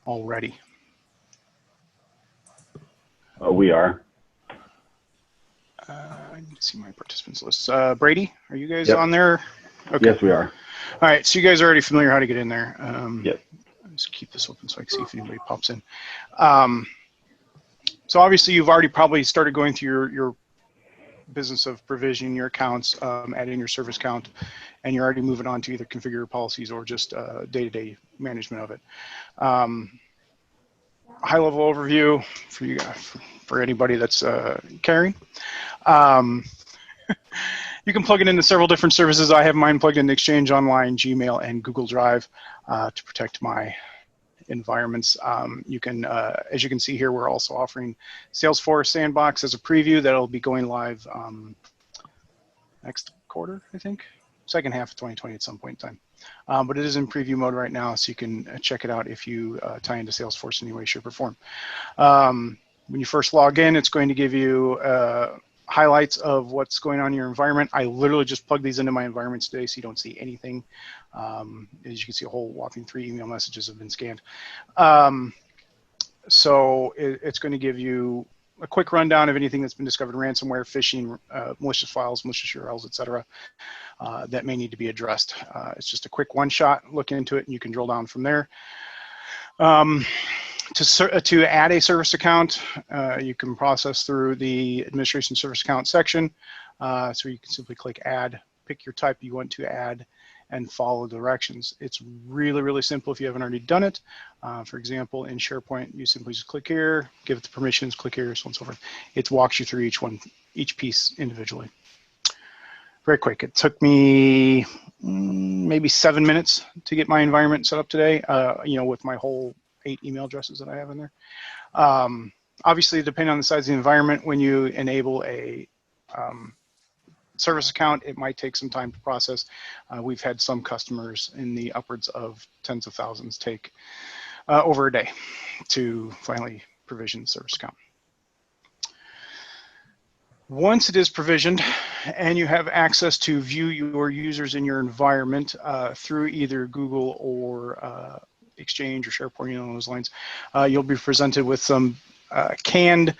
already? We are. I need to see my participants list. Brady, are you guys Yep. on there? Okay. Yes, we are. All right, so you guys are already familiar how to get in there. Yep. Let's keep this open so I can see if anybody pops in. So obviously you've already probably started going through your business of provisioning your accounts, adding your service count, and you're already moving on to either configure your policies or just day-to-day management of it. High-level overview for you guys, for anybody that's caring. You can plug it into several different services. I have mine plugged into Exchange Online, Gmail, and Google Drive to protect my environments. You can, as you can see here, we're also offering Salesforce Sandbox as a preview that'll be going live next quarter, I think, second half of 2020 at some point in time. But it is in preview mode right now, so you can check it out if you tie into Salesforce in any way, shape, or form. When you first log in, it's going to give you highlights of what's going on in your environment. I literally just plugged these into my environment today, so you don't see anything. As you can see, a whole whopping 3 email messages have been scanned. So it's going to give you a quick rundown of anything that's been discovered: ransomware, phishing, malicious files, malicious URLs, etc. That may need to be addressed. It's just a quick one-shot look into it, and you can drill down from there. To add a service account, you can process through the administration service account section. So you can simply click add, pick your type you want to add, and follow directions. It's really, really simple if you haven't already done it. For example, in SharePoint, you simply just click here, give it the permissions, click here, so on and so forth. It walks you through each piece individually. Very quick. It took me maybe 7 minutes to get my environment set up today, with my whole 8 email addresses that I have in there. Obviously, depending on the size of the environment, when you enable a service account, it might take some time to process. We've had some customers in the upwards of tens of thousands take over a day to finally provision the service account. Once it is provisioned and you have access to view your users in your environment through either Google or Exchange or SharePoint, along those lines, you'll be presented with some canned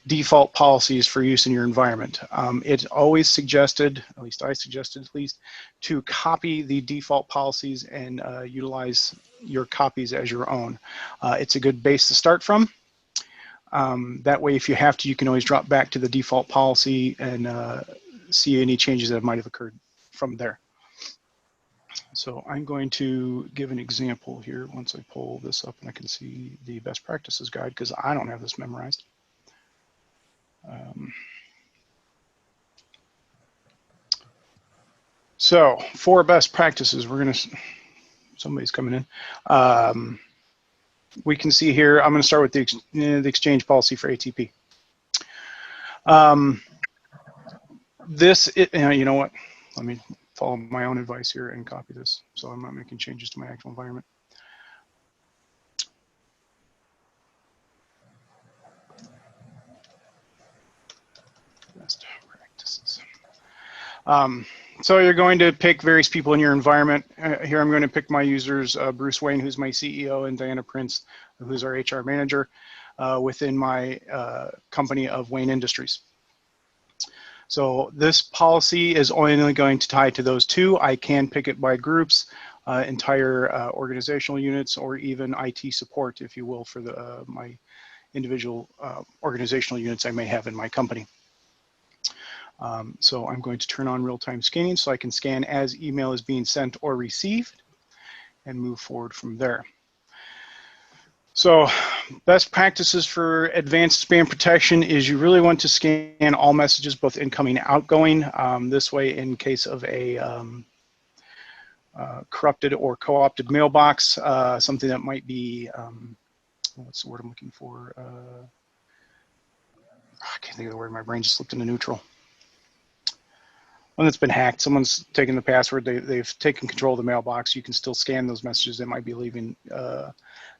default policies for use in your environment. It's always suggested, at least I suggested at least, to copy the default policies and utilize your copies as your own. It's a good base to start from. That way, if you have to, you can always drop back to the default policy and see any changes that might have occurred from there. So I'm going to give an example here once I pull this up and I can see the best practices guide, because I don't have this memorized. So for best practices, we're going to, somebody's coming in. We can see here, I'm going to start with the exchange policy for ATP. You know what, let me follow my own advice here and copy this so I'm not making changes to my actual environment. Best practices. So you're going to pick various people in your environment. Here I'm going to pick my users, Bruce Wayne, who's my CEO, and Diana Prince, who's our HR manager within my company of Wayne Industries. So this policy is only going to tie to those two. I can pick it by groups, entire organizational units, or even IT support, if you will, for my individual organizational units I may have in my company. So I'm going to turn on real-time scanning so I can scan as email is being sent or received and move forward from there. So best practices for advanced spam protection is you really want to scan all messages, both incoming and outgoing. This way, in case of a corrupted or co-opted mailbox, something that might be, what's the word I'm looking for? I can't think of the word, my brain just slipped into neutral. One that's been hacked, someone's taken the password, they've taken control of the mailbox. You can still scan those messages that might be leaving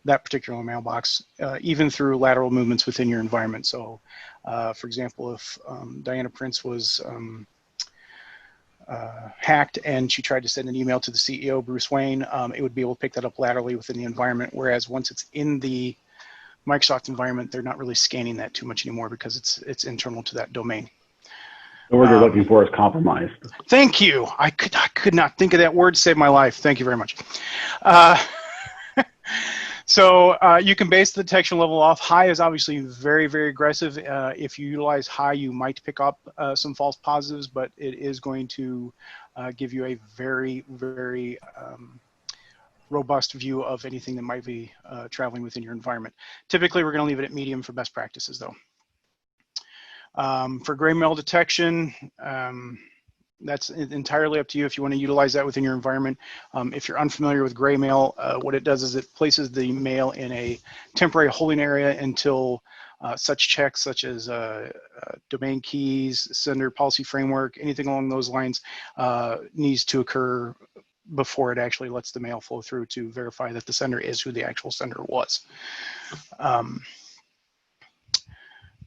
that particular mailbox, even through lateral movements within your environment. So, for example, if Diana Prince was hacked and she tried to send an email to the CEO, Bruce Wayne, it would be able to pick that up laterally within the environment. Whereas once it's in the Microsoft environment, they're not really scanning that too much anymore because it's internal to that domain. The word you're looking for is compromised. Thank you. I could not think of that word. Saved my life. Thank you very much. So you can base the detection level off. High is obviously very, very aggressive. If you utilize high, you might pick up some false positives, but it is going to give you a very, very robust view of anything that might be traveling within your environment. Typically, we're going to leave it at medium for best practices, though. For gray mail detection, that's entirely up to you if you want to utilize that within your environment. If you're unfamiliar with gray mail, what it does is it places the mail in a temporary holding area until such checks such as domain keys, sender policy framework, anything along those lines needs to occur before it actually lets the mail flow through to verify that the sender is who the actual sender was.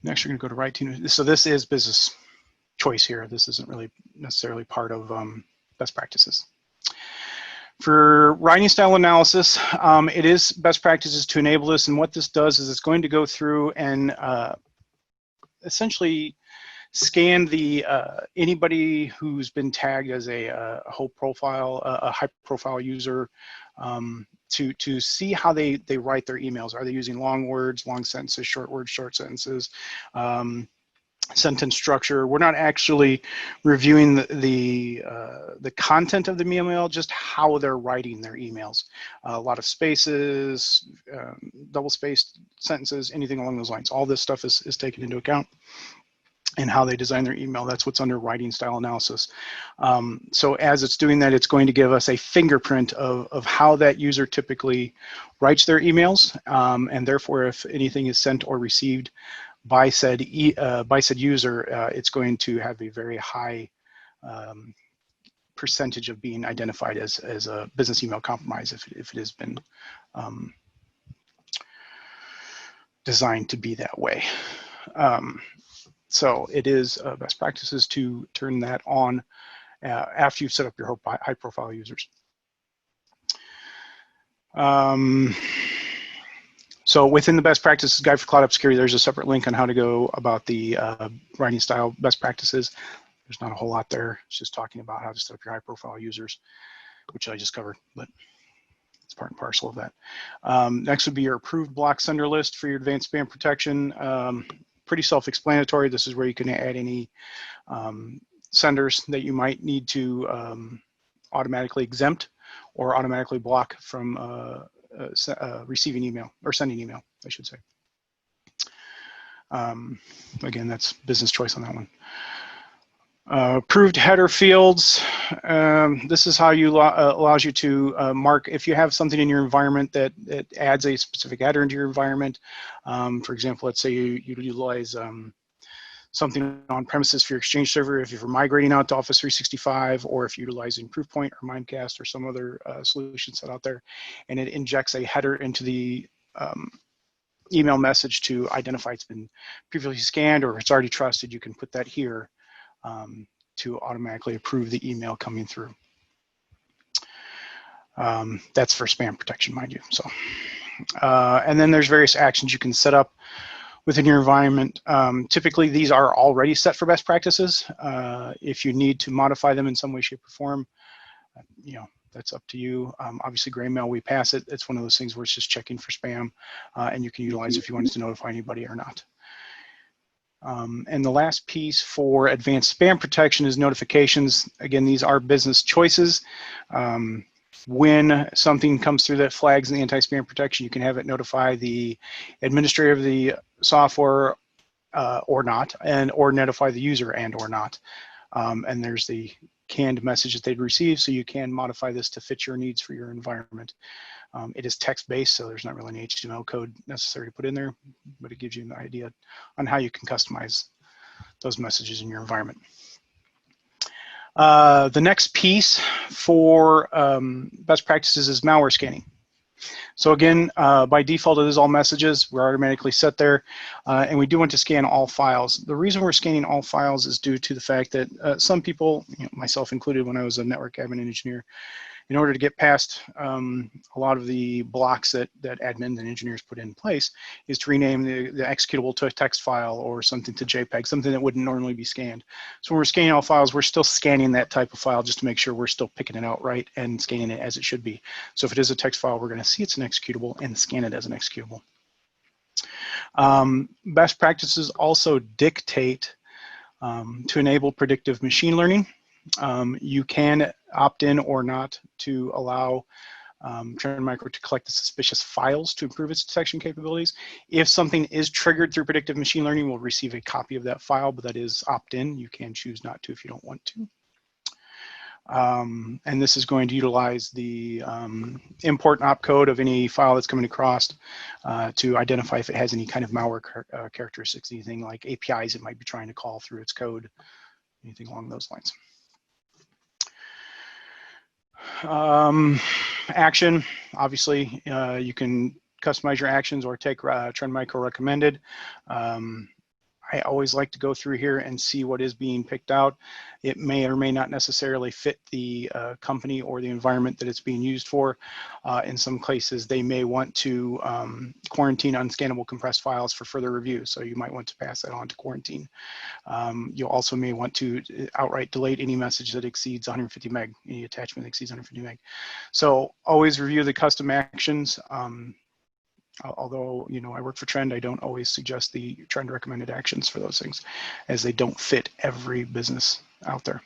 Next, you're going to go to writing. So this is business choice here. This isn't really necessarily part of best practices. For writing style analysis, it is best practices to enable this, and what this does is it's going to go through and essentially scan the anybody who's been tagged as a high profile user to see how they write their emails. Are they using long words, long sentences, short words, short sentences, sentence structure? We're not actually reviewing the content of the email, just how they're writing their emails. A lot of spaces, double-spaced sentences, anything along those lines. All this stuff is taken into account. And how they design their email. That's what's under writing style analysis. So as it's doing that, it's going to give us a fingerprint of how that user typically writes their emails, and therefore if anything is sent or received by said user, it's going to have a very high percentage of being identified as a business email compromise if it has been designed to be that way. So it is best practices to turn that on after you've set up your high profile users. So within the best practices guide for cloud app security, there's a separate link on how to go about the writing style best practices. There's not a whole lot there. It's just talking about how to set up your high profile users, which I just covered, but it's part and parcel of that. Next would be your approved block sender list for your advanced spam protection. Pretty self-explanatory. This is where you can add any senders that you might need to automatically exempt or automatically block from receiving email or sending email, I should say. Again, that's business choice on that one. Approved header fields. This is how you allows you to mark if you have something in your environment that adds a specific header into your environment. For example, let's say you utilize something on premises for your Exchange server if you're migrating out to Office 365, or if you're utilizing Proofpoint or Mimecast or some other solution set out there, and it injects a header into the email message to identify it's been previously scanned or it's already trusted. You can put that here to automatically approve the email coming through. That's for spam protection, mind you. So, and then there's various actions you can set up within your environment. Typically, these are already set for best practices. If you need to modify them in some way, shape, or form, that's up to you. Obviously, gray mail, we pass it. It's one of those things where it's just checking for spam, and you can utilize if you want to notify anybody or not. And the last piece for advanced spam protection is notifications. Again, these are business choices. When something comes through that flags in the anti-spam protection, you can have it notify the administrator of the software or not, or notify the user and or not. And there's the canned message that they'd receive, so you can modify this to fit your needs for your environment. It is text-based, so there's not really any HTML code necessary to put in there, but it gives you an idea on how you can customize those messages in your environment. The next piece for best practices is malware scanning. So again, by default, it is all messages. We're automatically set there. And we do want to scan all files. The reason we're scanning all files is due to the fact that some people, myself included when I was a network admin engineer, in order to get past a lot of the blocks that admins and engineers put in place, is to rename the executable to a text file or something to JPEG, something that wouldn't normally be scanned. So when we're scanning all files, we're still scanning that type of file just to make sure we're still picking it out right and scanning it as it should be. So if it is a text file, we're going to see it's an executable and scan it as an executable. Best practices also dictate to enable predictive machine learning. You can opt in or not to allow Trend Micro to collect the suspicious files to improve its detection capabilities. If something is triggered through predictive machine learning, we'll receive a copy of that file, but that is opt-in. You can choose not to if you don't want to. And this is going to utilize the import and opcode of any file that's coming across to identify if it has any kind of malware characteristics, anything like APIs it might be trying to call through its code, anything along those lines. Action, obviously, you can customize your actions or take Trend Micro recommended. I always like to go through here and see what is being picked out. It may or may not necessarily fit the company or the environment that it's being used for. In some cases, they may want to quarantine unscannable compressed files for further review, so you might want to pass that on to quarantine. You also may want to outright delete any message that exceeds 150 meg, any attachment that exceeds 150 meg. So always review the custom actions. Although, I work for Trend, I don't always suggest the Trend recommended actions for those things, as they don't fit every business out there.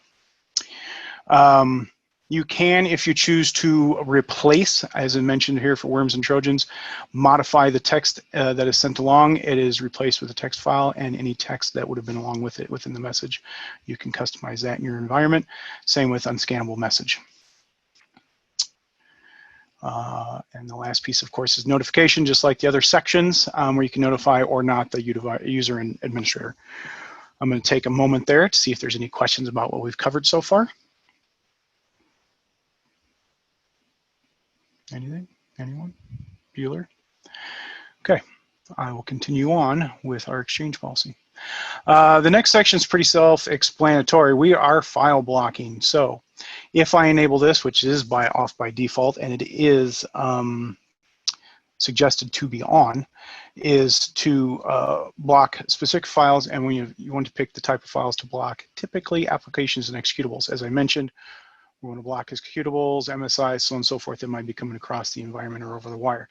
You can, if you choose to replace, as I mentioned here for worms and Trojans, modify the text that is sent along. It is replaced with a text file, and any text that would have been along with it within the message. You can customize that in your environment. Same with unscannable message. And the last piece, of course, is notification, just like the other sections, where you can notify or not the user and administrator. I'm going to take a moment there to see if there's any questions about what we've covered so far. Anything? Anyone? Bueller? Okay, I will continue on with our exchange policy. The next section is pretty self-explanatory. We are file blocking. So if I enable this, which is off by default, and it is suggested to be on, is to block specific files, and when you want to pick the type of files to block, typically applications and executables. As I mentioned, we want to block executables, MSIs, so on and so forth that might be coming across the environment or over the wire.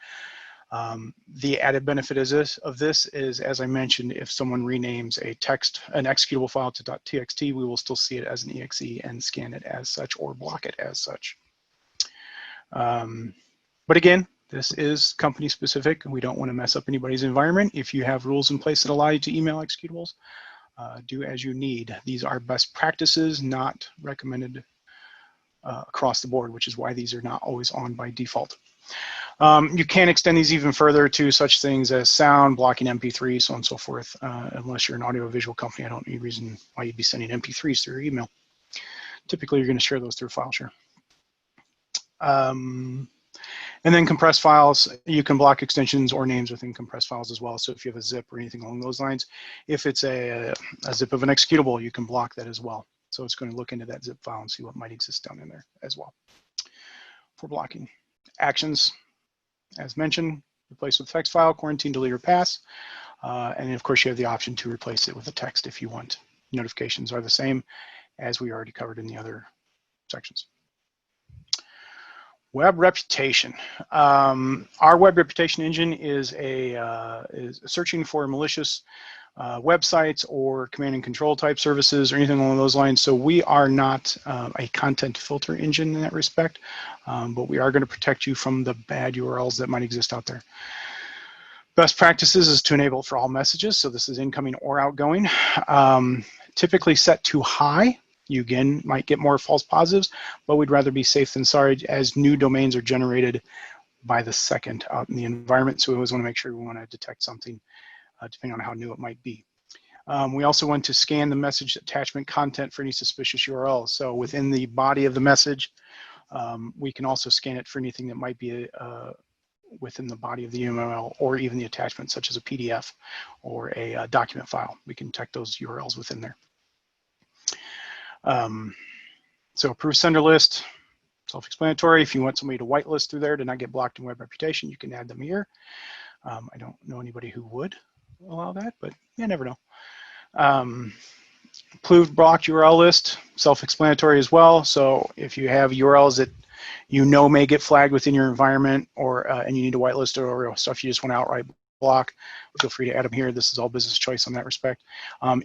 The added benefit of this is, as I mentioned, if someone renames an executable file to .txt, we will still see it as an exe and scan it as such or block it as such. But again, this is company specific, and we don't want to mess up anybody's environment. If you have rules in place that allow you to email executables, do as you need. These are best practices, not recommended across the board, which is why these are not always on by default. You can extend these even further to such things as sound, blocking MP3, so on and so forth. Unless you're an audio-visual company, I don't need reason why you'd be sending MP3s through your email. Typically, you're going to share those through file share. And then compressed files, you can block extensions or names within compressed files as well. So if you have a zip or anything along those lines, if it's a zip of an executable, you can block that as well. So it's going to look into that zip file and see what might exist down in there as well for blocking. Actions, as mentioned, replace with text file, quarantine, delete, or pass. And of course, you have the option to replace it with a text if you want. Notifications are the same as we already covered in the other sections. Web reputation. Our web reputation engine is searching for malicious websites or command and control type services or anything along those lines. So we are not a content filter engine in that respect, but we are going to protect you from the bad URLs that might exist out there. Best practices is to enable it for all messages. So this is incoming or outgoing. Typically set to high. You again might get more false positives, but we'd rather be safe than sorry, as new domains are generated by the second out in the environment. So we always want to make sure we want to detect something depending on how new it might be. We also want to scan the message attachment content for any suspicious URLs. So within the body of the message, we can also scan it for anything that might be within the body of the URL or even the attachment, such as a PDF or a document file. We can detect those URLs within there. So approved sender list, self-explanatory. If you want somebody to whitelist through there to not get blocked in web reputation, you can add them here. I don't know anybody who would allow that, but you never know. Approved blocked URL list, self-explanatory as well. So if you have URLs that you know may get flagged within your environment, or and you need to whitelist it, or stuff you just want to outright block, feel free to add them here. This is all business choice on that respect.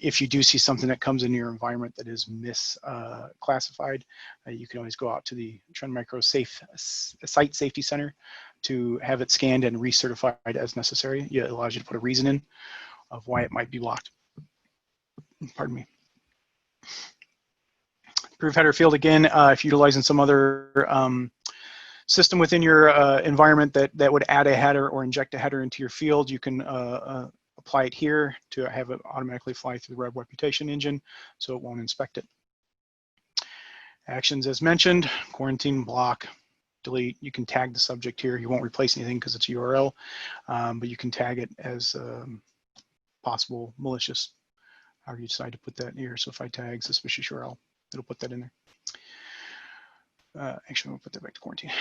If you do see something that comes into your environment that is misclassified, you can always go out to the Trend Micro Site Safety Center to have it scanned and recertified as necessary. It allows you to put a reason in of why it might be blocked. Pardon me. Approved header field, again, if you're utilizing some other system within your environment that would add a header or inject a header into your field, you can apply it here to have it automatically fly through the web reputation engine so it won't inspect it. Actions as mentioned, quarantine, block, delete. You can tag the subject here. You won't replace anything because it's a URL, but you can tag it as possible malicious, however you decide to put that here. So if I tag suspicious URL, it'll put that in there. Actually, we'll put that back to quarantine.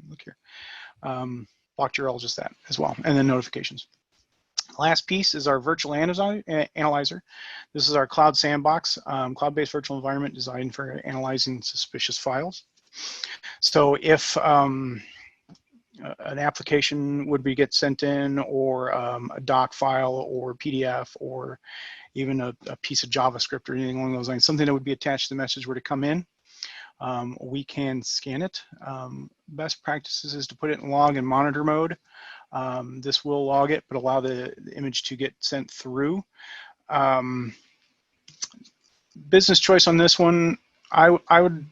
Look here. Blocked URL, just that as well, and then notifications. Last piece is our virtual analyzer. This is our cloud sandbox, cloud-based virtual environment designed for analyzing suspicious files. So if an application would get sent in, or a doc file, or PDF, or even a piece of JavaScript or anything along those lines, something that would be attached to the message were to come in, we can scan it. Best practices is to put it in log and monitor mode. This will log it, but allow the image to get sent through. Business choice on this one, I would,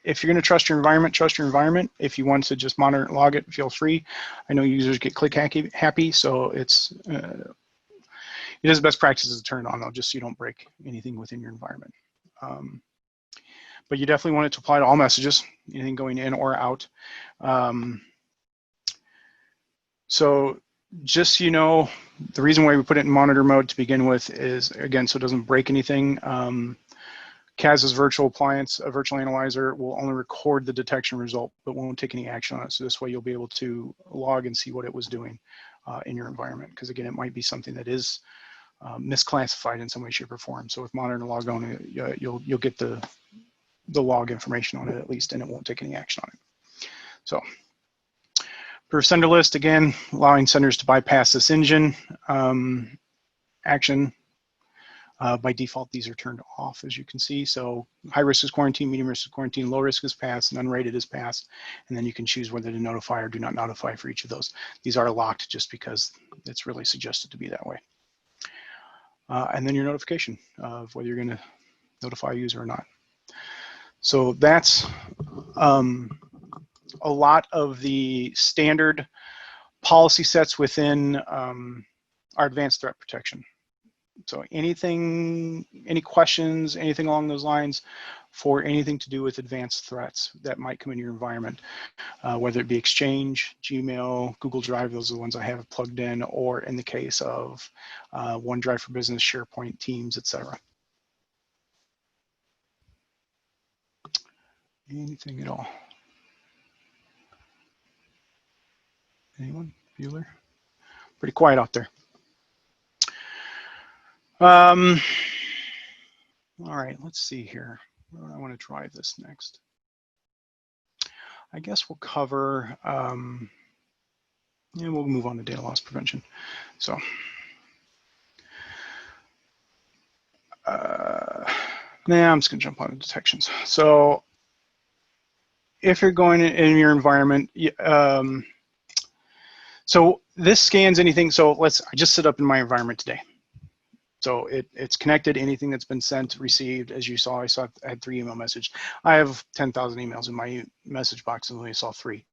if you're going to trust your environment, trust your environment. If you want to just monitor and log it, feel free. I know users get click happy, so it is best practices to turn it on, though, just so you don't break anything within your environment. But you definitely want it to apply to all messages, anything going in or out. So just so you know, the reason why we put it in monitor mode to begin with is, again, so it doesn't break anything. CAS's virtual appliance, a virtual analyzer, will only record the detection result, but won't take any action on it. So this way you'll be able to log and see what it was doing in your environment. Because again, it might be something that is misclassified in some way, shape, or form. So with monitor and log only, you'll get the log information on it at least, and it won't take any action on it. So per sender list, again, allowing senders to bypass this engine. Action. By default, these are turned off, as you can see. So high risk is quarantine, medium risk is quarantine, low risk is passed, and unrated is passed. And then you can choose whether to notify or do not notify for each of those. These are locked just because it's really suggested to be that way. And then your notification of whether you're going to notify a user or not. So that's a lot of the standard policy sets within our advanced threat protection. So anything, any questions, anything along those lines for anything to do with advanced threats that might come in your environment, whether it be Exchange, Gmail, Google Drive, those are the ones I have plugged in, or in the case of OneDrive for Business, SharePoint, Teams, etc. Anything at all? Anyone? Bueller? Pretty quiet out there. All right, let's see here. Where do I want to drive this next? I guess we'll cover, and we'll move on to data loss prevention. So, I'm just gonna jump on to detections. So, if you're going in your environment, so this scans anything. So I just set up in my environment today. So it's connected. Anything that's been sent, received, as you saw, I had 3 email messages. I have 10,000 emails in my message box and only saw 3.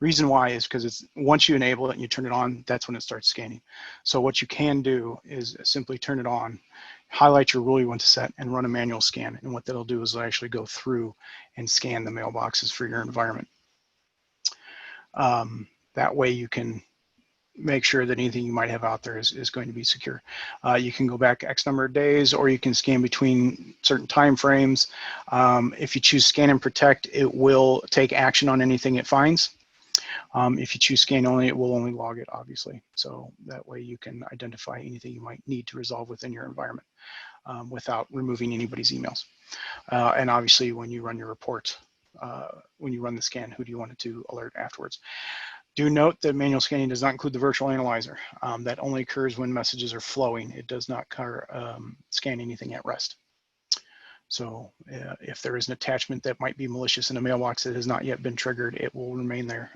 Reason why is because it's once you enable it and you turn it on, that's when it starts scanning. So what you can do is simply turn it on, highlight your rule you want to set, and run a manual scan. And what that'll do is it'll actually go through and scan the mailboxes for your environment. That way you can make sure that anything you might have out there is going to be secure. You can go back X number of days, or you can scan between certain time frames. If you choose scan and protect, it will take action on anything it finds. If you choose scan only, it will only log it, obviously. So that way you can identify anything you might need to resolve within your environment without removing anybody's emails. And obviously when you run your report, when you run the scan, who do you want it to alert afterwards? Do note that manual scanning does not include the virtual analyzer. That only occurs when messages are flowing. It does not scan anything at rest. So if there is an attachment that might be malicious in a mailbox that has not yet been triggered, it will remain there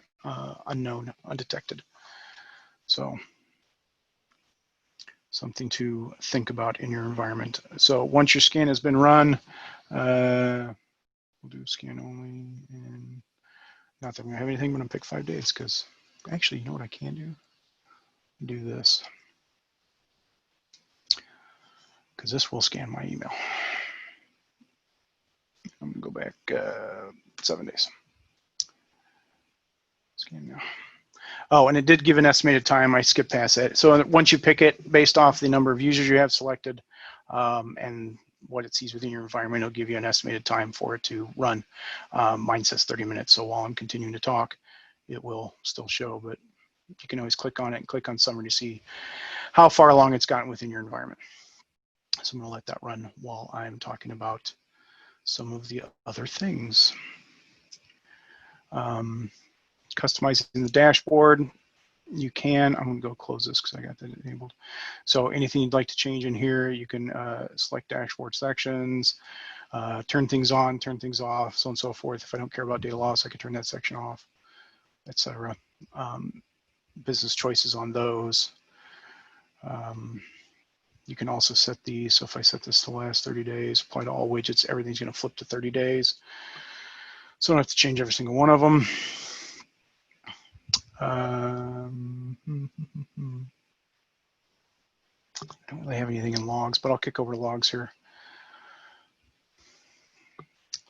unknown, undetected. So something to think about in your environment. So once your scan has been run, we'll do scan only, and not that I'm gonna have anything, but I'm gonna pick 5 days, because actually, you know what I can do? Do this, because this will scan my email. I'm gonna go back 7 days. Scan now. Oh, and it did give an estimated time. I skipped past that. So once you pick it, based off the number of users you have selected and what it sees within your environment, it'll give you an estimated time for it to run. Mine says 30 minutes. So while I'm continuing to talk, it will still show, but you can always click on it and click on summary to see how far along it's gotten within your environment. So I'm going to let that run while I'm talking about some of the other things. Customizing the dashboard, you can. I'm going to go close this because I got that enabled. So anything you'd like to change in here, you can select dashboard sections, turn things on, turn things off, so on and so forth. If I don't care about data loss, I can turn that section off, etc. Business choices on those. You can also set these. So if I set this to last 30 days, apply to all widgets, everything's going to flip to 30 days. So I don't have to change every single one of them. I don't really have anything in logs, but I'll kick over to logs here.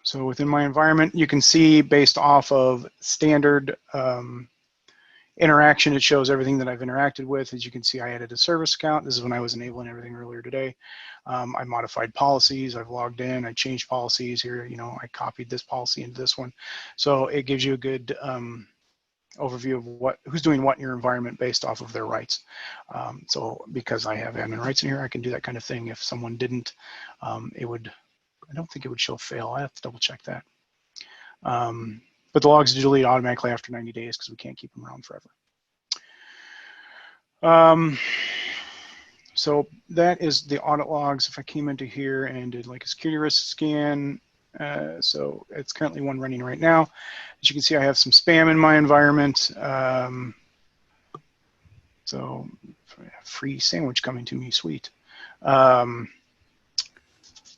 So within my environment, you can see based off of standard interaction, it shows everything that I've interacted with. As you can see, I added a service account. This is when I was enabling everything earlier today. I modified policies. I've logged in. I changed policies here. You know, I copied this policy into this one. So it gives you a good overview of who's doing what in your environment based off of their rights. So because I have admin rights in here, I can do that kind of thing. If someone didn't, it would, I don't think it would show fail. I have to double check that. But the logs delete automatically after 90 days because we can't keep them around forever. So that is the audit logs. If I came into here and did like a security risk scan, so it's currently one running right now. As you can see, I have some spam in my environment. So free sandwich coming to me, sweet.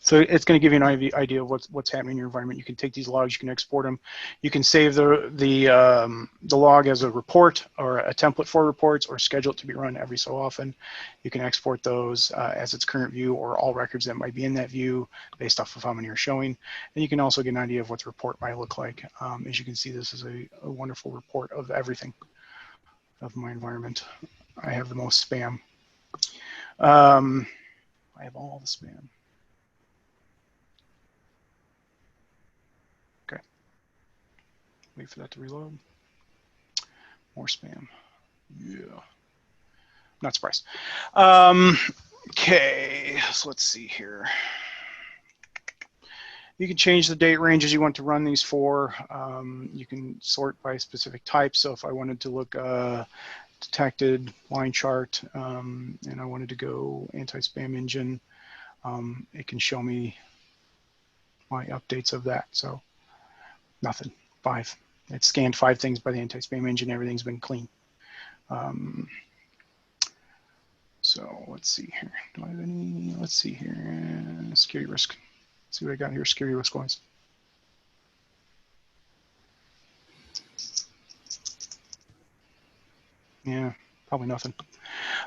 So it's going to give you an idea of what's happening in your environment. You can take these logs, you can export them. You can save the log as a report or a template for reports, or schedule it to be run every so often. You can export those as its current view, or all records that might be in that view based off of how many are showing. And you can also get an idea of what the report might look like. As you can see, this is a wonderful report of everything of my environment. I have the most spam. I have all the spam. Wait for that to reload. More spam. Yeah. Not surprised. Okay, so let's see here. You can change the date ranges you want to run these for. You can sort by specific types. So if I wanted to look detected line chart and I wanted to go anti-spam engine, it can show me my updates of that. So nothing. 5. It scanned 5 things by the anti-spam engine. Everything's been clean. So let's see here. Do I have any? Let's see here. Security risk. Let's see what I got here. Security risk wise. Yeah, probably nothing.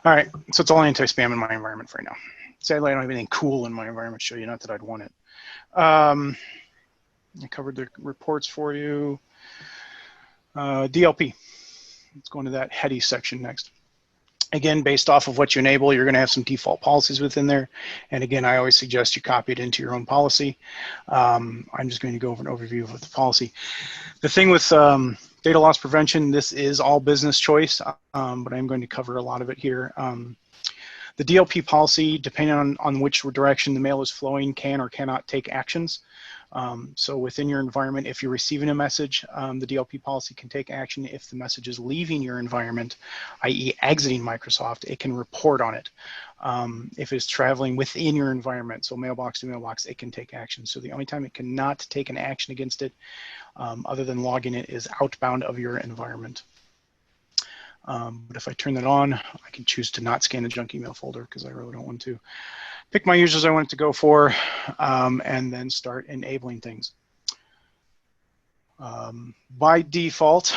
All right, so it's all anti-spam in my environment for right now. Sadly, I don't have anything cool in my environment to show you, not that I'd want it. I covered the reports for you. DLP. Let's go into that heady section next. Again, based off of what you enable, you're going to have some default policies within there. And again, I always suggest you copy it into your own policy. I'm just going to go over an overview of the policy. The thing with data loss prevention, this is all business choice, but I'm going to cover a lot of it here. The DLP policy, depending on which direction the mail is flowing, can or cannot take actions. So within your environment, if you're receiving a message, the DLP policy can take action. If the message is leaving your environment, i.e. exiting Microsoft, it can report on it. If it's traveling within your environment, so mailbox to mailbox, it can take action. So the only time it cannot take an action against it, other than logging it, is outbound of your environment. But if I turn that on, I can choose to not scan the junk email folder because I really don't want to. Pick my users I want it to go for, and then start enabling things. By default,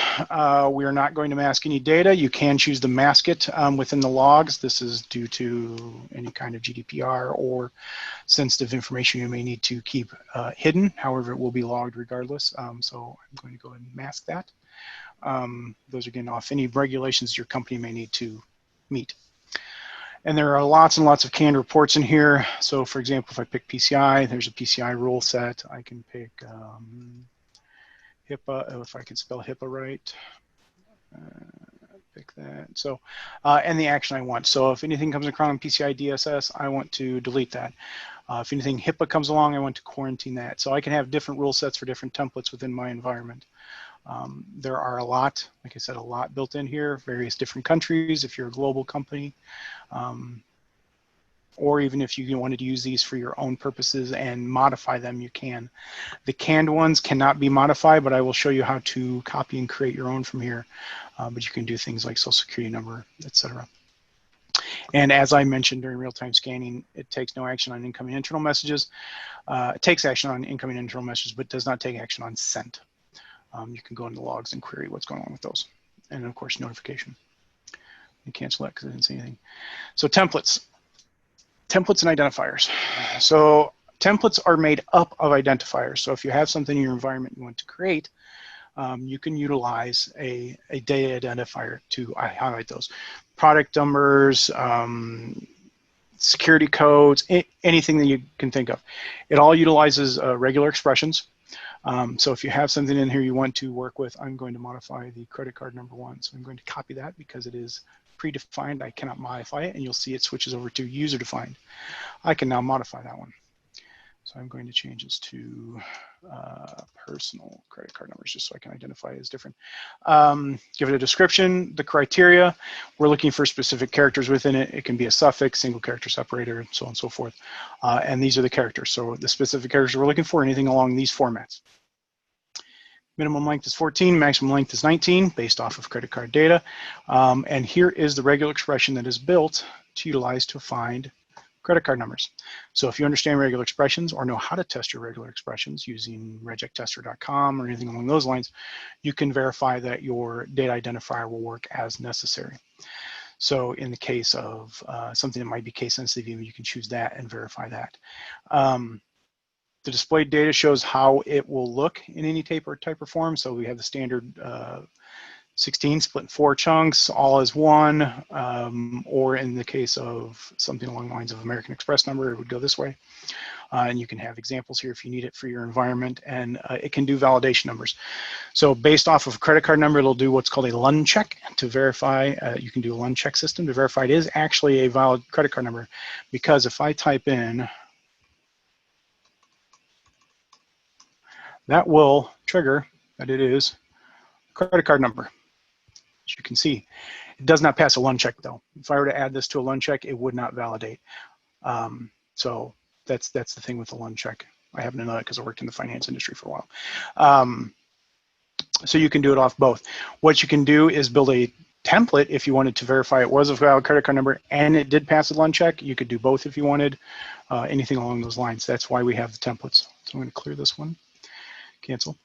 we are not going to mask any data. You can choose to mask it within the logs. This is due to any kind of GDPR or sensitive information you may need to keep hidden. However, it will be logged regardless. So I'm going to go ahead and mask that. Those are getting off any regulations your company may need to meet. And there are lots and lots of canned reports in here. So for example, if I pick PCI, there's a PCI rule set. I can pick HIPAA, if I can spell HIPAA right. Pick that. So, and the action I want. So if anything comes across on PCI DSS, I want to delete that. If anything HIPAA comes along, I want to quarantine that. So I can have different rule sets for different templates within my environment. There are a lot, like I said, a lot built in here, various different countries, if you're a global company, or even if you wanted to use these for your own purposes and modify them, you can. The canned ones cannot be modified, but I will show you how to copy and create your own from here. But you can do things like social security number, etc. And as I mentioned during real-time scanning, it takes no action on incoming internal messages. It takes action on incoming internal messages, but does not take action on sent. You can go into logs and query what's going on with those. And of course, notification. You cancel that because I didn't see anything. So templates. Templates and identifiers. So templates are made up of identifiers. So if you have something in your environment you want to create, you can utilize a data identifier to highlight those. Product numbers, security codes, anything that you can think of. It all utilizes regular expressions. So if you have something in here you want to work with, I'm going to modify the credit card number 1. So I'm going to copy that because it is predefined. I cannot modify it, and you'll see it switches over to user defined. I can now modify that one. So I'm going to change this to personal credit card numbers just so I can identify it as different. Give it a description, the criteria. We're looking for specific characters within it. It can be a suffix, single character separator, and so on and so forth. And these are the characters. So the specific characters we're looking for, anything along these formats. Minimum length is 14, maximum length is 19, based off of credit card data. And here is the regular expression that is built to utilize to find credit card numbers. So if you understand regular expressions or know how to test your regular expressions using regex-tester.com or anything along those lines, you can verify that your data identifier will work as necessary. So in the case of something that might be case sensitive, you can choose that and verify that. The displayed data shows how it will look in any type or form. So we have the standard 16 split in 4 chunks, all as one, or in the case of something along the lines of American Express number, it would go this way. And you can have examples here if you need it for your environment, and it can do validation numbers. So based off of a credit card number, it'll do what's called a LUN check to verify. You can do a LUN check system to verify it is actually a valid credit card number, because if I type in, that will trigger that it is a credit card number. As you can see, it does not pass a LUN check though. If I were to add this to a LUN check, it would not validate. So that's the thing with the LUN check. I happen to know that because I worked in the finance industry for a while. So you can do it off both. What you can do is build a template, if you wanted to verify it was a valid credit card number and it did pass the LUN check, you could do both if you wanted, anything along those lines. That's why we have the templates. So I'm going to clear this one, cancel.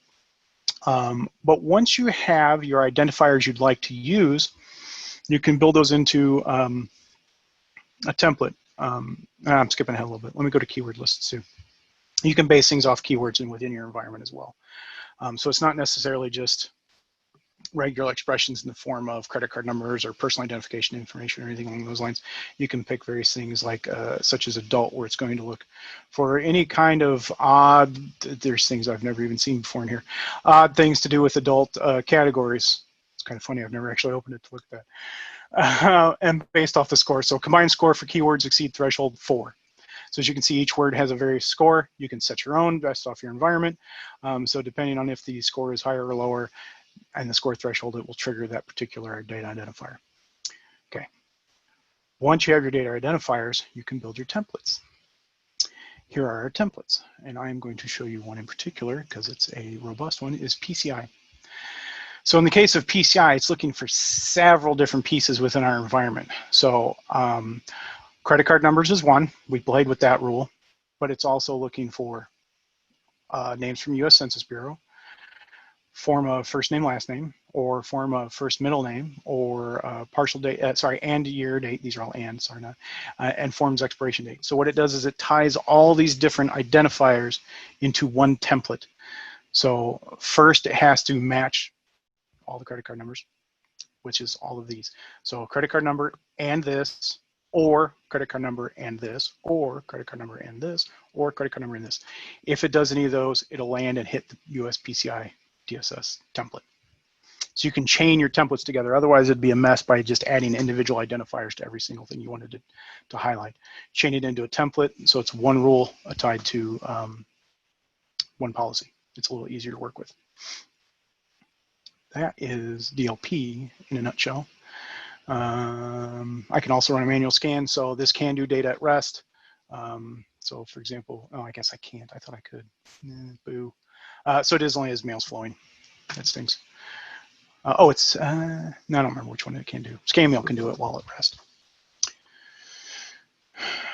But once you have your identifiers you'd like to use, you can build those into a template. I'm skipping ahead a little bit. Let me go to keyword lists too. You can base things off keywords and within your environment as well. So it's not necessarily just regular expressions in the form of credit card numbers or personal identification information or anything along those lines. You can pick various things like such as adult, where it's going to look for any kind of odd, there's things I've never even seen before in here, odd things to do with adult categories. It's kind of funny, I've never actually opened it to look at that. And based off the score. So combined score for keywords exceed threshold 4. So as you can see, each word has a various score. You can set your own based off your environment. So depending on if the score is higher or lower and the score threshold, it will trigger that particular data identifier. Okay. Once you have your data identifiers, you can build your templates. Here are our templates. And I'm going to show you one in particular because it's a robust one, is PCI. So in the case of PCI, it's looking for several different pieces within our environment. So credit card numbers is one. We played with that rule, but it's also looking for names from U.S. Census Bureau, form of first name, last name, or form of first middle name, or partial date, and year date. These are all and, sorry, not, and form's expiration date. So what it does is it ties all these different identifiers into one template. So first, it has to match all the credit card numbers, which is all of these. So credit card number and this, or credit card number and this, or credit card number and this, or credit card number and this. If it does any of those, it'll land and hit the US PCI DSS template. So you can chain your templates together. Otherwise, it'd be a mess by just adding individual identifiers to every single thing you wanted to highlight. Chain it into a template, so it's one rule tied to one policy. It's a little easier to work with. That is DLP in a nutshell. I can also run a manual scan, so this can do data at rest. So for example, oh, I guess I can't. I thought I could. Boo. So it is only as mail's flowing. That stings. Oh, it's, no, I don't remember which one it can do. Scan mail can do it while at rest.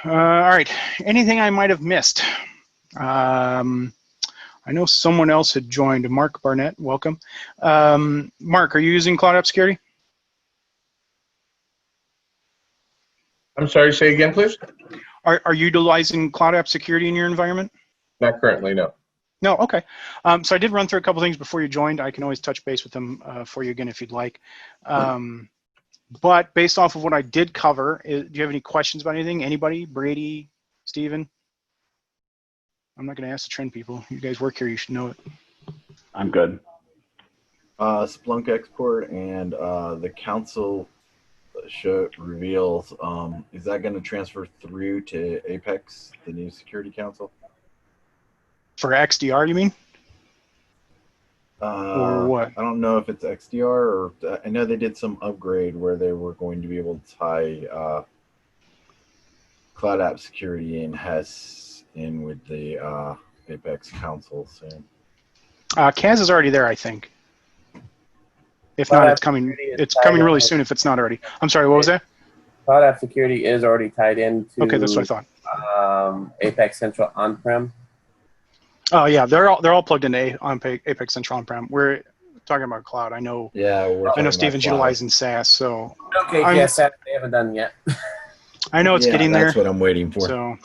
All right, anything I might have missed? I know someone else had joined. Mark Barnett, welcome. Mark, are you using Cloud App Security? I'm sorry, say again, please? Are you utilizing Cloud App Security in your environment? Not currently, no. No, okay. So I did run through a couple things before you joined. I can always touch base with them for you again if you'd like. But based off of what I did cover, do you have any questions about anything? Anybody? Brady? Steven? I'm not going to ask the trend people. You guys work here, you should know it. I'm good. Splunk export and the council reveals, is that going to transfer through to Apex, the new security council? For XDR, you mean? Or what? I don't know if it's XDR or I know they did some upgrade where they were going to be able to tie Cloud App Security and HES in with the Apex Council soon. CAS is already there, I think. If not, it's coming. It's coming really soon. If it's not already. I'm sorry. What was that? Cloud App Security is already tied into. Okay, that's what I thought. Apex Central on-prem. Oh yeah, they're all plugged into Apex Central on-prem. We're talking about cloud. I know. Yeah, I know Steven's utilizing SaaS, so. Okay, yeah, SaaS they haven't done yet. I know it's getting there. That's what I'm waiting for. So,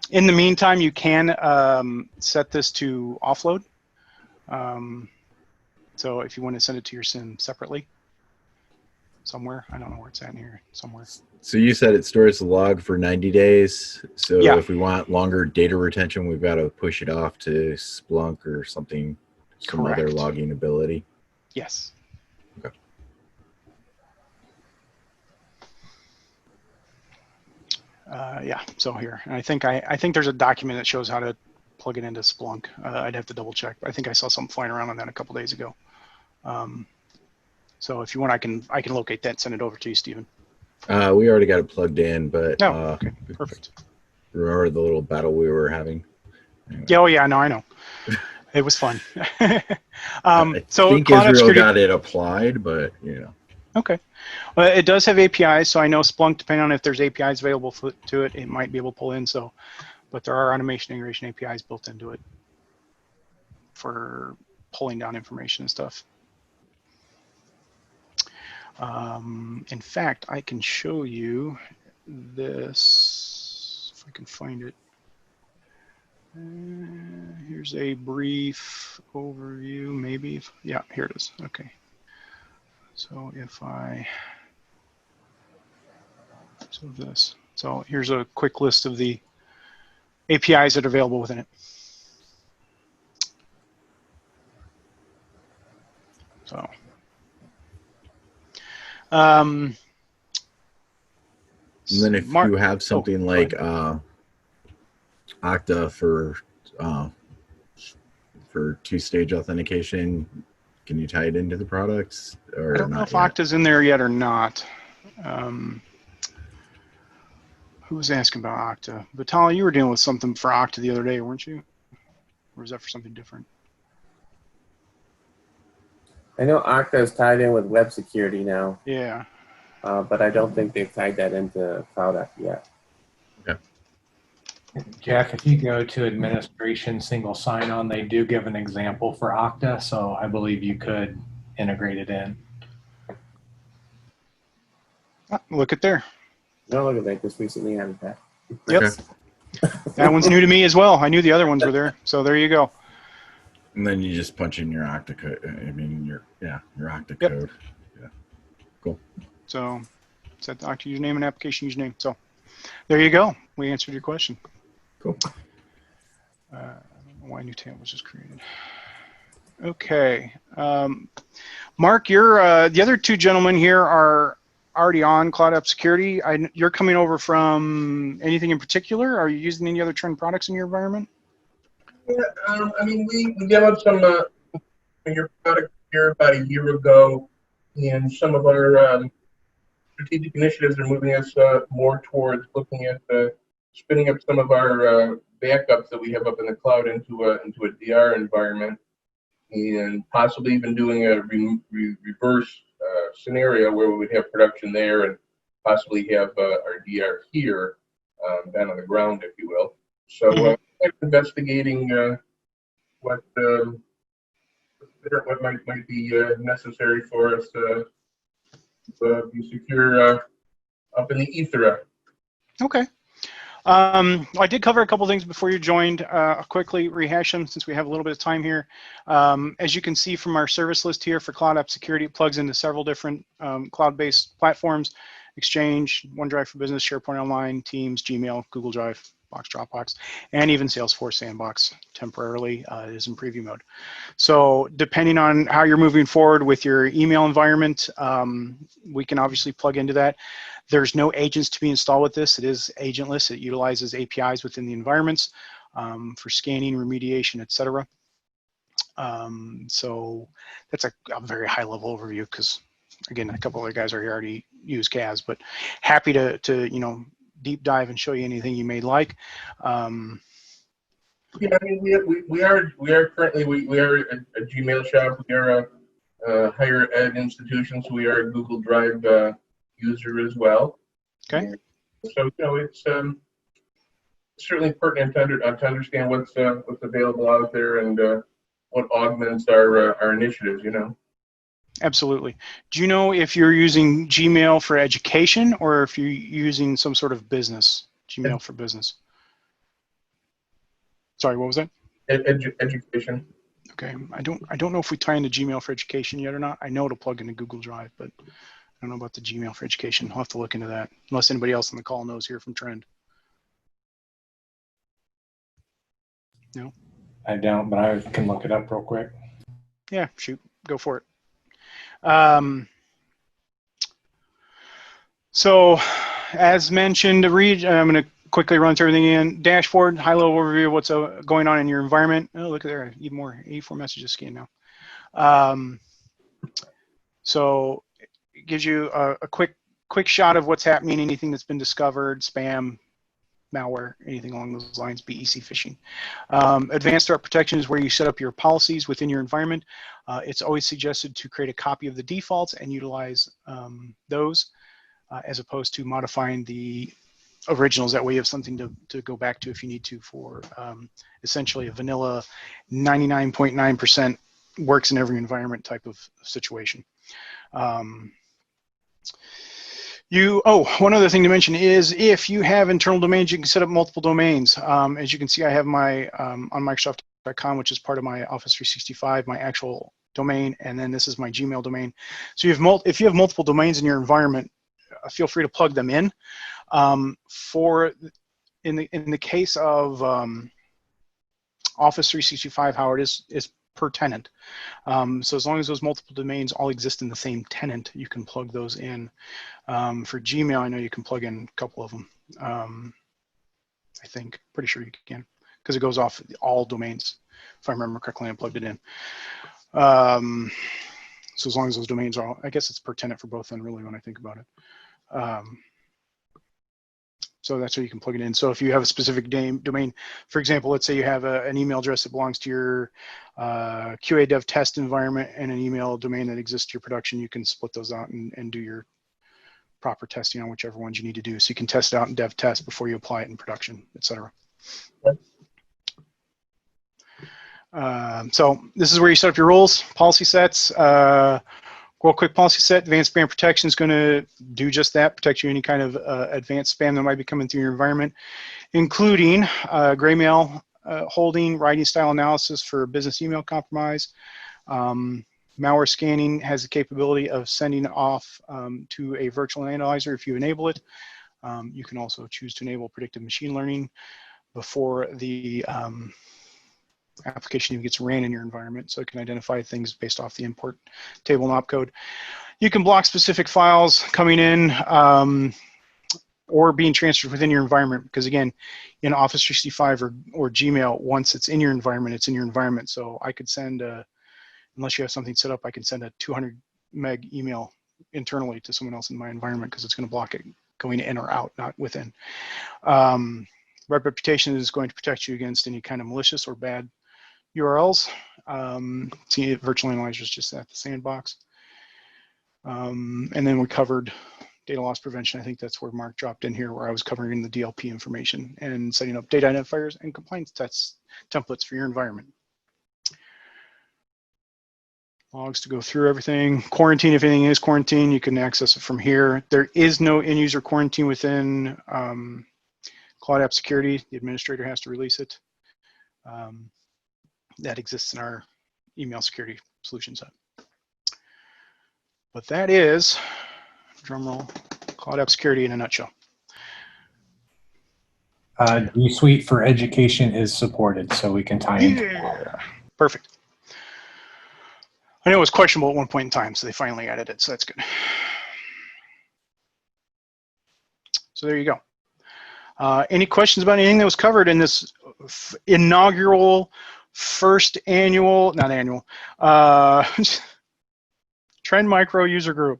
in the meantime, you can set this to offload. So if you want to send it to your SIM separately, somewhere, I don't know where it's at in here, somewhere. So you said it stores the log for 90 days. So yeah. If we want longer data retention, we've got to push it off to Splunk or something, some Correct. other logging ability. Yes. Okay. Yeah. So here, and I think there's a document that shows how to plug it into Splunk. I'd have to double check. I think I saw something flying around on that a couple days ago. So if you want, I can locate that and send it over to you, Stephen. We already got it plugged in, but okay, perfect. Remember the little battle we were having? Anyway. Yeah, oh yeah, no, I know. It was fun. I so think Israel got it applied, but you know. Okay. Well, it does have APIs, so I know Splunk, depending on if there's APIs available to it, it might be able to pull in. So, but there are automation integration APIs built into it for pulling down information and stuff. In fact, I can show you this if I can find it. Here's a brief overview, maybe. Yeah, here it is. Okay. So if I, so this. So here's a quick list of the APIs that are available within it. So. And then if Mark, you have something like Octa for two-stage authentication, can you tie it into the products or I don't know not if yet? Octa's in there yet or not. Who was asking about Octa? Vitaly, you were dealing with something for Octa the other day, weren't you? Or was that for something different? I know Octa is tied in with web security now, Yeah. but I don't think they've tied that into Cloud App yet. Okay. Jeff, if you go to administration single sign-on, they do give an example for Octa, so I believe you could integrate it in. Ah, look at there. No, look at that. Just recently added that. Yep. Okay. That one's new to me as well. I knew the other ones were there. So there you go. And then you just punch in your Octa code. I mean, your Octa Yep. code. Yeah. Cool. So set the Octa username and application username. So there you go. We answered your question. Cool. I don't know why a new tab was just created. Okay. Mark, you're the other two gentlemen here are already on Cloud App Security. You're coming over from anything in particular? Are you using any other trend products in your environment? Yeah, I mean, we demoed some your product here about a year ago, and some of our strategic initiatives are moving us more towards looking at spinning up some of our backups that we have up in the cloud into a DR environment, and possibly even doing a reverse scenario where we would have production there and possibly have our DR here down on the ground, if you will. So investigating what might be necessary for us to be secure up in the ether. Okay. I did cover a couple things before you joined. I'll quickly rehash them since we have a little bit of time here. As you can see from our service list here for Cloud App Security, it plugs into several different cloud-based platforms: Exchange, OneDrive for Business, SharePoint Online, Teams, Gmail, Google Drive, Box, Dropbox, and even Salesforce Sandbox temporarily is in preview mode. So depending on how you're moving forward with your email environment, we can obviously plug into that. There's no agents to be installed with this. It is agentless. It utilizes APIs within the environments for scanning, remediation, etc. So that's a very high-level overview because, again, a couple other guys are here already use CAS, but happy to deep dive and show you anything you may like. Yeah, I mean, we are currently we are a Gmail shop. We are a higher ed institution, so we are a Google Drive user as well. Okay. And so it's certainly pertinent to understand what's available out there and what augments our initiatives. Absolutely. Do you know if you're using Gmail for education or if you're using some sort of business, Gmail for business? Sorry, what was that? Education. Okay. I don't know if we tie into Gmail for education yet or not. I know it'll plug into Google Drive, but I don't know about the Gmail for education. I'll have to look into that, unless anybody else on the call knows here from Trend. No? I don't, but I can look it up real quick. Yeah, shoot. Go for it. So, as mentioned, I'm going to quickly run through everything in. Dashboard, high-level overview of what's going on in your environment. Oh, look at there, even more 84 messages scanned now. So, it gives you a quick shot of what's happening, anything that's been discovered, spam, malware, anything along those lines, BEC phishing. Advanced threat protection is where you set up your policies within your environment. It's always suggested to create a copy of the defaults and utilize those as opposed to modifying the originals. That way you have something to go back to if you need to for essentially a vanilla 99.9% works in every environment type of situation. One other thing to mention is if you have internal domains, you can set up multiple domains. As you can see, I have my on Microsoft.com, which is part of my Office 365, my actual domain, and then this is my Gmail domain. So if you have multiple domains in your environment, feel free to plug them in. In the case of Office 365, how it is per tenant. So as long as those multiple domains all exist in the same tenant, you can plug those in. For Gmail, I know you can plug in a couple of them. I think, pretty sure you can, because it goes off all domains. If I remember correctly, I plugged it in. So as long as those domains are all, I guess it's per tenant for both then, really, when I think about it. So that's how you can plug it in. So if you have a specific domain, for example, let's say you have an email address that belongs to your QA dev test environment and an email domain that exists to your production, you can split those out and do your proper testing on whichever ones you need to do. So you can test it out in dev test before you apply it in production, etc. So this is where you set up your roles, policy sets. Real quick policy set, advanced spam protection is going to do just that, protect you any kind of advanced spam that might be coming through your environment, including gray mail holding, writing style analysis for business email compromise. Malware scanning has the capability of sending off to a virtual analyzer if you enable it. You can also choose to enable predictive machine learning before the application even gets ran in your environment, so it can identify things based off the import table and opcode. You can block specific files coming in or being transferred within your environment, because again, in Office 365 or Gmail, once it's in your environment, it's in your environment. So I could send, unless you have something set up, I can send a 200 meg email internally to someone else in my environment because it's going to block it going in or out, not within. Web reputation is going to protect you against any kind of malicious or bad URLs. See, virtual analyzer is just at the Sandbox. And then we covered data loss prevention. I think that's where Mark dropped in here, where I was covering the DLP information and setting up data identifiers and compliance templates for your environment. Logs to go through everything. Quarantine, if anything is quarantine, you can access it from here. There is no end-user quarantine within Cloud App Security. The administrator has to release it. That exists in our email security solution set. But that is, drumroll, Cloud App Security in a nutshell. G Suite for Education is supported, so we can tie into that. Perfect. I know it was questionable at one point in time, so they finally added it, so that's good. So there you go. Any questions about anything that was covered in this inaugural first annual, not annual, Trend Micro user group?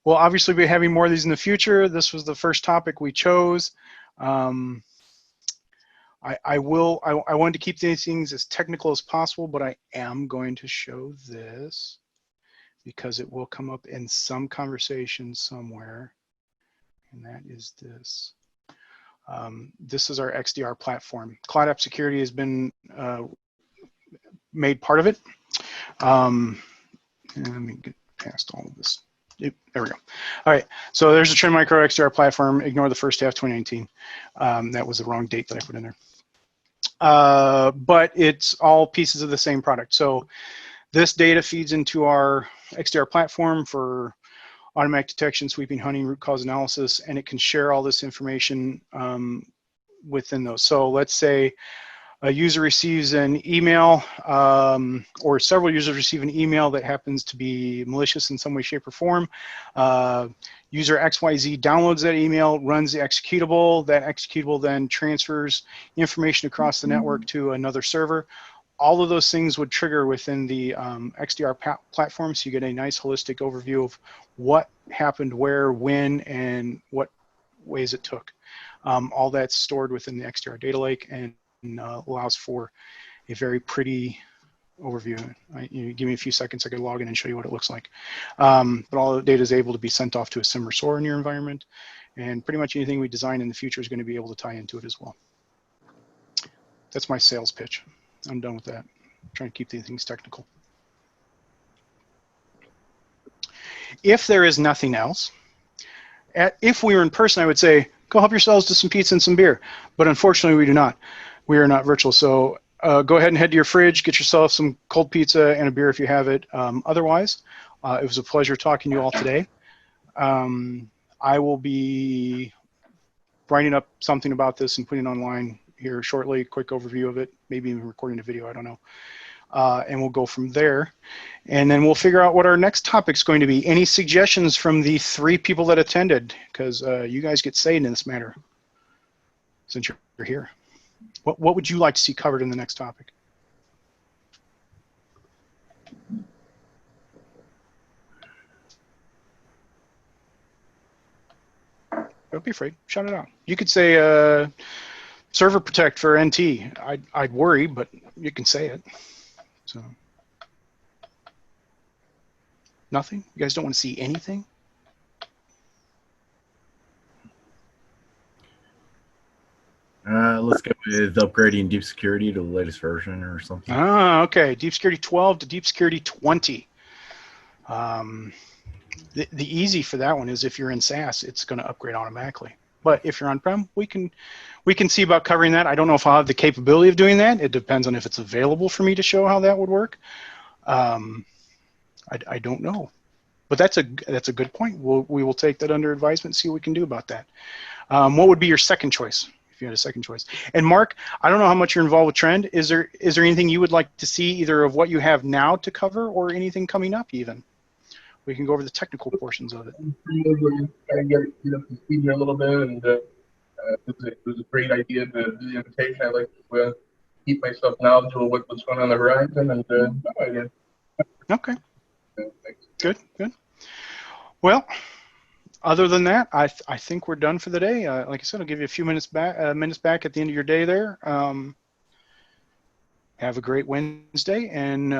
We'll obviously be having more of these in the future. This was the first topic we chose. I wanted to keep these things as technical as possible, but I am going to show this because it will come up in some conversation somewhere, and that is this. This is our XDR platform. Cloud App Security has been made part of it. Let me get past all of this. Yep, there we go. All right, so there's the Trend Micro XDR platform. Ignore the first half 2019. That was the wrong date that I put in there. But it's all pieces of the same product. So this data feeds into our XDR platform for automatic detection, sweeping, hunting, root cause analysis, and it can share all this information within those. So let's say a user receives an email, or several users receive an email that happens to be malicious in some way, shape, or form. User XYZ downloads that email, runs the executable. That executable then transfers information across the network to another server. All of those things would trigger within the XDR platform, so you get a nice holistic overview of what happened where, when, and what ways it took. All that's stored within the XDR data lake and allows for a very pretty overview. You give me a few seconds, I could log in and show you what it looks like. But all the data is able to be sent off to a SIM or SOAR in your environment, and pretty much anything we design in the future is going to be able to tie into it as well. That's my sales pitch. I'm done with that. I'm trying to keep these things technical. If there is nothing else, if we were in person, I would say, go help yourselves to some pizza and some beer. But unfortunately, we do not. We are not virtual. So go ahead and head to your fridge, get yourself some cold pizza and a beer if you have it. Otherwise, it was a pleasure talking to you all today. I will be writing up something about this and putting it online here shortly, quick overview of it, maybe even recording a video, I don't know. And we'll go from there. And then we'll figure out what our next topic's going to be. Any suggestions from the 3 people that attended? Because you guys get say in this matter since you're here. What would you like to see covered in the next topic? Don't be afraid. Shout it out. You could say server protect for NT. I'd worry, but you can say it. So nothing? You guys don't want to see anything? Let's go with upgrading deep security to the latest version or something. Ah, okay. Deep security 12 to deep security 20. The easy for that one is if you're in SaaS, it's going to upgrade automatically. But if you're on-prem, we can see about covering that. I don't know if I'll have the capability of doing that. It depends on if it's available for me to show how that would work. I don't know. But that's a good point. We will take that under advisement and see what we can do about that. What would be your second choice if you had a second choice? And Mark, I don't know how much you're involved with Trend. Is there anything you would like to see either of what you have now to cover or anything coming up even? We can go over the technical portions of it. Try to get up to speed here a little bit, and it was a great idea to do the invitation. I like to keep myself knowledgeable of what's going on the horizon, and Okay. Good. Well, other than that, I think we're done for the day. Like I said, I'll give you a few minutes back at the end of your day there. Have a great Wednesday, and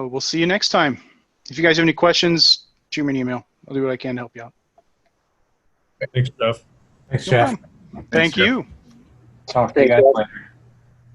we'll see you next time. If you guys have any questions, shoot me an email. I'll do what I can to help you out. Thanks, Jeff. Thanks, Jeff. Thank you. Talk to you guys later.